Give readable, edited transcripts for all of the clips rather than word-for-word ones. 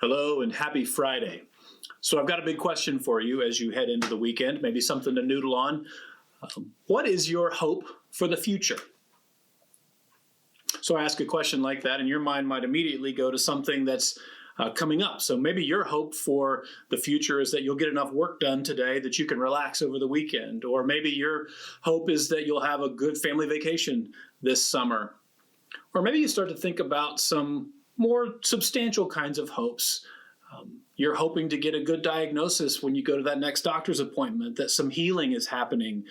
Hello and happy Friday. So I've got a big question for you as you head into the weekend, maybe something to noodle on. What is your hope for the future? So I ask a question like that and your mind might immediately go to something that's coming up. So maybe your hope for the future is that you'll get enough work done today that you can relax over the weekend. Or maybe your hope is that you'll have a good family vacation this summer. Or maybe you start to think about some more substantial kinds of hopes. You're hoping to get a good diagnosis when you go to that next doctor's appointment, that some healing is happening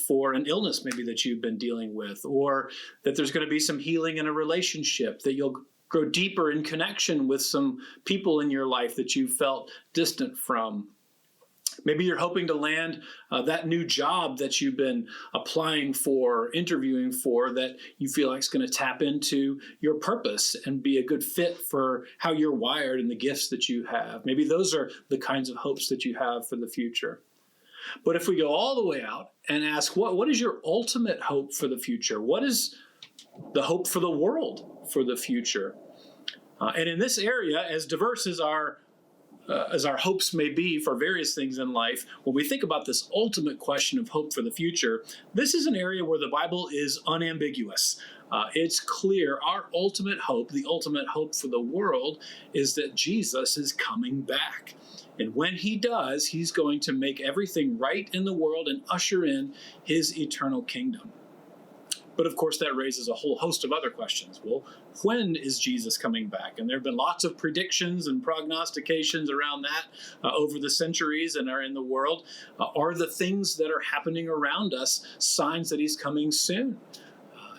for an illness maybe that you've been dealing with, or that there's going to be some healing in a relationship, that you'll grow deeper in connection with some people in your life that you felt distant from. Maybe you're hoping to land that new job that you've been applying for, interviewing for, that you feel like is going to tap into your purpose and be a good fit for how you're wired and the gifts that you have. Maybe those are the kinds of hopes that you have for the future. But if we go all the way out and ask, what is your ultimate hope for the future? What is the hope for the world for the future? And in this area, as diverse as our hopes may be for various things in life, when we think about this ultimate question of hope for the future, this is an area where the Bible is unambiguous. It's clear our ultimate hope, the ultimate hope for the world, is that Jesus is coming back. And when he does, he's going to make everything right in the world and usher in his eternal kingdom. But of course, that raises a whole host of other questions. Well, when is Jesus coming back? And there have been lots of predictions and prognostications around that over the centuries and are in the world. Are the things that are happening around us signs that he's coming soon?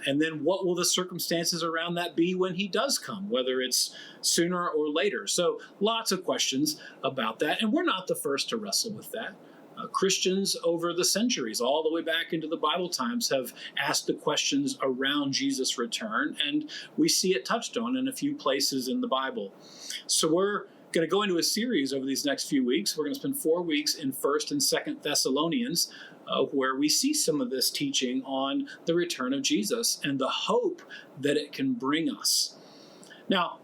And then what will the circumstances around that be when he does come, whether it's sooner or later? So lots of questions about that. And we're not the first to wrestle with that. Christians over the centuries, all the way back into the Bible times, have asked the questions around Jesus' return, and we see it touched on in a few places in the Bible. So we're going to go into a series over these next few weeks. We're going to spend 4 weeks in 1st and 2nd Thessalonians, where we see some of this teaching on the return of Jesus and the hope that it can bring us. Now,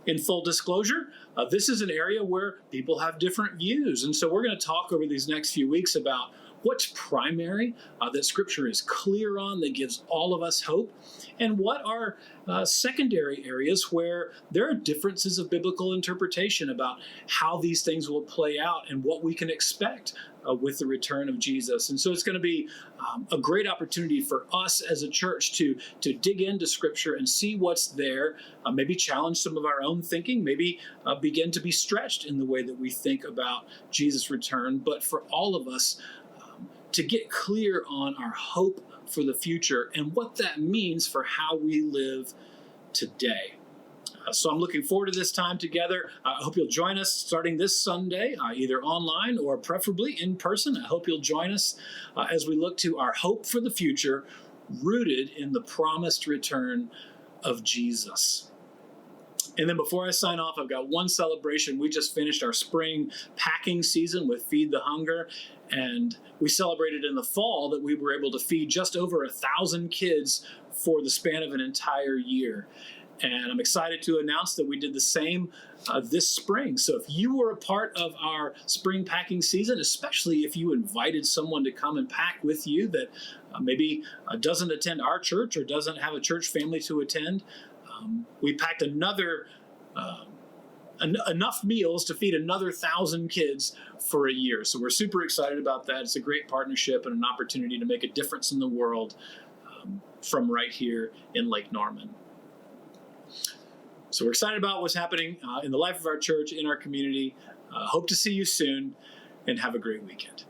in full disclosure, this is an area where people have different views. And so we're going to talk over these next few weeks about what's primary, that Scripture is clear on, that gives all of us hope, and what are secondary areas where there are differences of biblical interpretation about how these things will play out and what we can expect with the return of Jesus. And so it's going to be a great opportunity for us as a church to dig into Scripture and see what's there, maybe challenge some of our own thinking, maybe begin to be stretched in the way that we think about Jesus' return, but for all of us to get clear on our hope for the future and what that means for how we live today. So I'm looking forward to this time together. I hope you'll join us starting this Sunday, either online or preferably in person. I hope you'll join us as we look to our hope for the future, rooted in the promised return of Jesus. And then before I sign off, I've got one celebration. We just finished our spring packing season with Feed the Hunger, and we celebrated in the fall that we were able to feed just over 1,000 kids for the span of an entire year. And I'm excited to announce that we did the same this spring. So if you were a part of our spring packing season, especially if you invited someone to come and pack with you that maybe doesn't attend our church or doesn't have a church family to attend, we packed enough meals to feed another 1,000 kids for a year. So we're super excited about that. It's a great partnership and an opportunity to make a difference in the world from right here in Lake Norman. So we're excited about what's happening in the life of our church, in our community. Hope to see you soon, and have a great weekend.